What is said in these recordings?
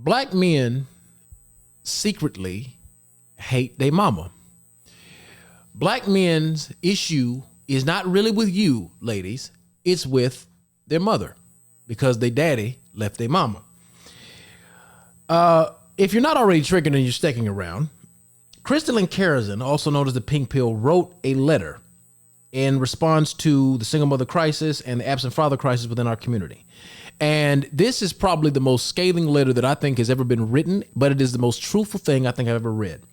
Black men secretly hate their mama. Black men's issue is not really with you, ladies. It's with their mother because their daddy left their mama. If you're not already triggered and you're sticking around, Crystalline Karazin, also known as the Pink Pill, wrote a letter in response to the single mother crisis and the absent father crisis within our community. And this is probably the most scathing letter that I think has ever been written, but it is the most truthful thing I think I've ever read.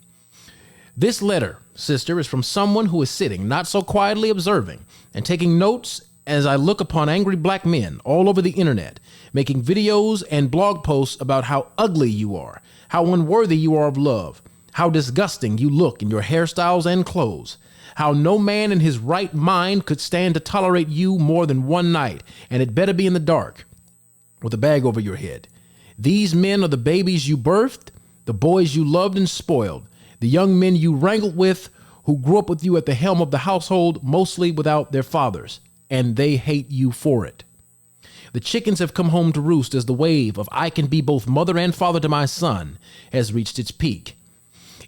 This letter, sister, is from someone who is sitting, not so quietly observing, and taking notes as I look upon angry black men all over the internet, making videos and blog posts about how ugly you are, how unworthy you are of love, how disgusting you look in your hairstyles and clothes, how no man in his right mind could stand to tolerate you more than one night, and it better be in the dark, with a bag over your head. These men are the babies you birthed, the boys you loved and spoiled, the young men you wrangled with, who grew up with you at the helm of the household, mostly without their fathers, and they hate you for it. The chickens have come home to roost as the wave of I can be both mother and father to my son has reached its peak.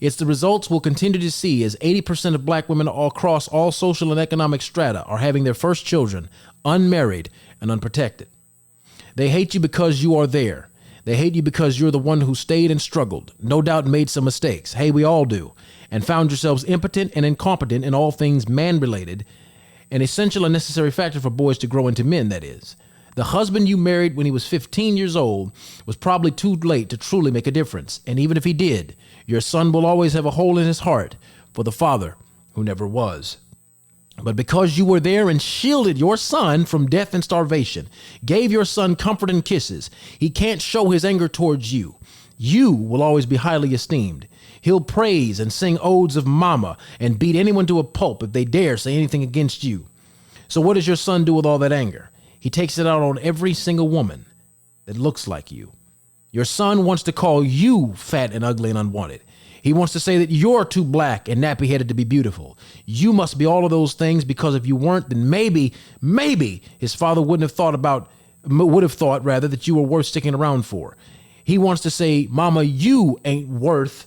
It's the results we'll continue to see as 80% of black women all across all social and economic strata are having their first children unmarried and unprotected. They hate you because you are there. They hate you because you're the one who stayed and struggled, no doubt made some mistakes. Hey, we all do. And found yourselves impotent and incompetent in all things man-related, an essential and necessary factor for boys to grow into men, that is. The husband you married when he was 15 years old was probably too late to truly make a difference. And even if he did, your son will always have a hole in his heart for the father who never was. But because you were there and shielded your son from death and starvation, gave your son comfort and kisses, he can't show his anger towards you. You will always be highly esteemed. He'll praise and sing odes of mama and beat anyone to a pulp if they dare say anything against you. So what does your son do with all that anger? He takes it out on every single woman that looks like you. Your son wants to call you fat and ugly and unwanted. He wants to say that you're too black and nappy-headed to be beautiful. You must be all of those things because if you weren't, then maybe his father would have thought that you were worth sticking around for. He wants to say, mama, you ain't worth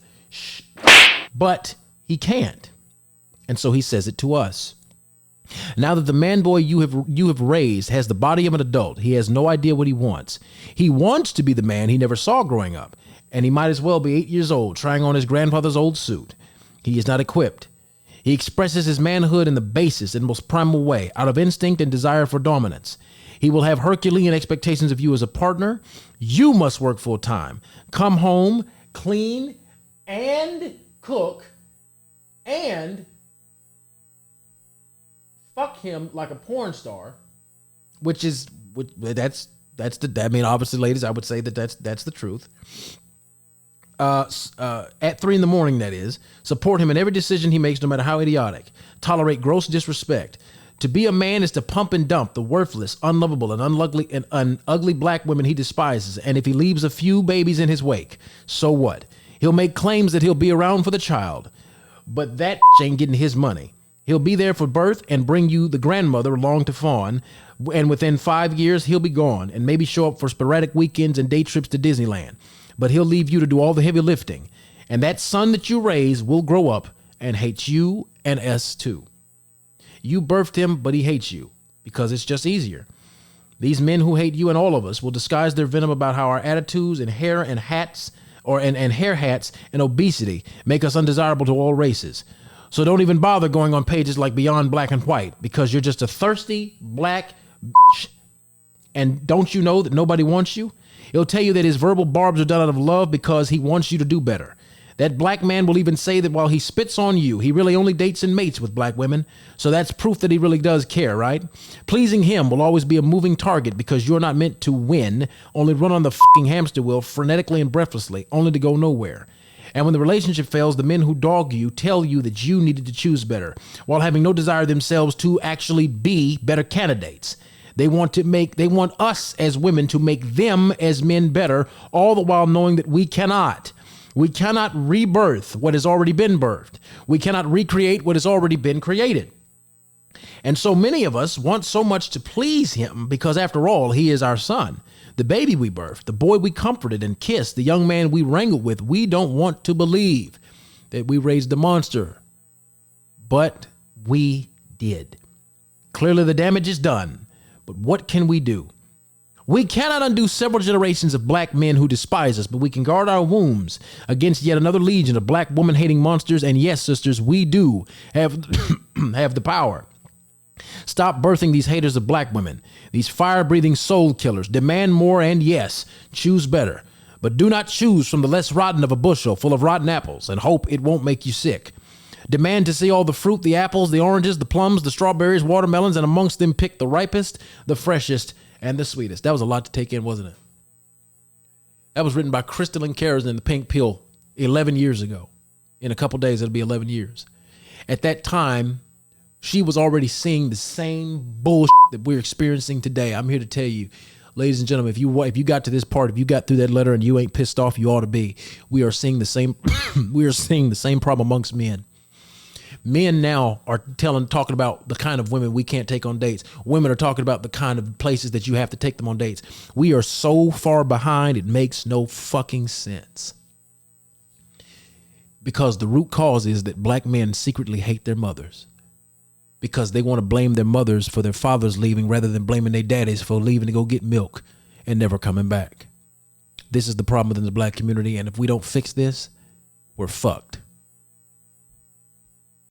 but he can't. And so he says it to us. Now that the man boy you have raised has the body of an adult, he has no idea what he wants. He wants to be the man he never saw growing up, and he might as well be 8 years old trying on his grandfather's old suit. He is not equipped. He expresses his manhood in the basest and most primal way, out of instinct and desire for dominance. He will have Herculean expectations of you as a partner. You must work full time, come home, clean, and cook, and fuck him like a porn star, obviously, ladies, I would say that's the truth. At 3 a.m, that is, support him in every decision he makes, no matter how idiotic. Tolerate gross disrespect. To be a man is to pump and dump the worthless, unlovable, and ugly black women he despises. And if he leaves a few babies in his wake, so what? He'll make claims that he'll be around for the child, but that ain't getting his money. He'll be there for birth and bring you the grandmother along to fawn, and within 5 years, he'll be gone and maybe show up for sporadic weekends and day trips to Disneyland. But he'll leave you to do all the heavy lifting. And that son that you raise will grow up and hate you and us too. You birthed him, but he hates you because it's just easier. These men who hate you and all of us will disguise their venom about how our attitudes and hair and hats and hair hats and obesity make us undesirable to all races. So don't even bother going on pages like Beyond Black and White because you're just a thirsty black bitch. And don't you know that nobody wants you? He'll tell you that his verbal barbs are done out of love because he wants you to do better. That black man will even say that while he spits on you, he really only dates and mates with black women. So that's proof that he really does care, right? Pleasing him will always be a moving target because you're not meant to win, only run on the fucking hamster wheel frenetically and breathlessly, only to go nowhere. And when the relationship fails, the men who dog you tell you that you needed to choose better, while having no desire themselves to actually be better candidates. They want us as women to make them as men better, all the while knowing that we cannot. We cannot rebirth what has already been birthed. We cannot recreate what has already been created. And so many of us want so much to please him because, after all, he is our son. The baby we birthed, the boy we comforted and kissed, the young man we wrangled with, we don't want to believe that we raised a monster. But we did. Clearly the damage is done. But what can we do? We cannot undo several generations of black men who despise us, but we can guard our wombs against yet another legion of black woman-hating monsters. And yes, sisters, we do have, have the power. Stop birthing these haters of black women, these fire-breathing soul killers. Demand more and yes, choose better. But do not choose from the less rotten of a bushel full of rotten apples and hope it won't make you sick. Demand to see all the fruit, the apples, the oranges, the plums, the strawberries, watermelons, and amongst them pick the ripest, the freshest, and the sweetest. That was a lot to take in, wasn't it? That was written by Crystalline Carrison in The Pink Pill 11 years ago. In a couple days, it'll be 11 years. At that time, she was already seeing the same bullshit that we're experiencing today. I'm here to tell you, ladies and gentlemen, if you got to this part, if you got through that letter and you ain't pissed off, you ought to be. We are seeing the same we are seeing the same problem amongst men. Men now are talking about the kind of women we can't take on dates. Women are talking about the kind of places that you have to take them on dates. We are so far behind, it makes no fucking sense. Because the root cause is that black men secretly hate their mothers. Because they want to blame their mothers for their fathers leaving rather than blaming their daddies for leaving to go get milk and never coming back. This is the problem within the black community, and if we don't fix this, we're fucked.